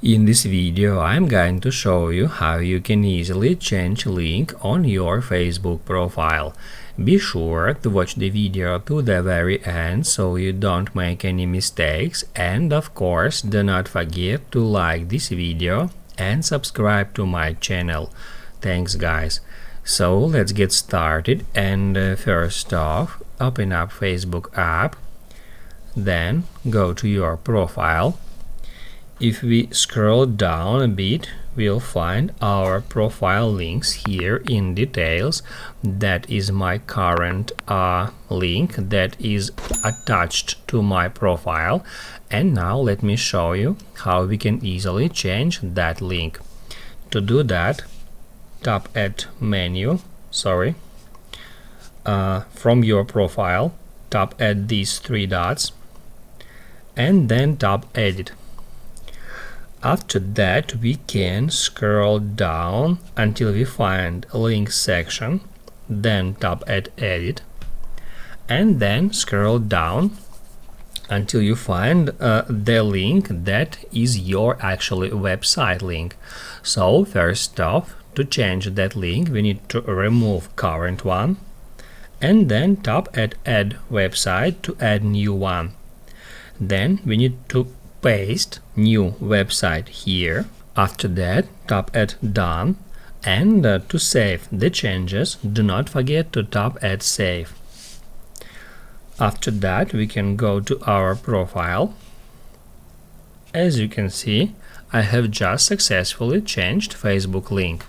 In this video I'm going to show you how you can easily change link on your Facebook profile. Be sure to watch the video to the very end so you don't make any mistakes, and of course do not forget to like this video and subscribe to my channel. Thanks guys. So let's get started, and first off open up Facebook app, then go to your profile. If we scroll down a bit, we'll find our profile links here in details. That is my current link that is attached to my profile. And now let me show you how we can easily change that link. To do that, tap at menu, from your profile, tap at these three dots, and then tap edit. After that, we can scroll down until we find link section, then tap at edit, and then scroll down until you find the link that is your actually website link. So first off, to change that link, we need to remove current one, and then tap at add website to add new one. Then we need to paste new website here. After that, tap at done, and to save the changes, do not forget to tap at save. After that, we can go to our profile. As you can see, I have just successfully changed Facebook link.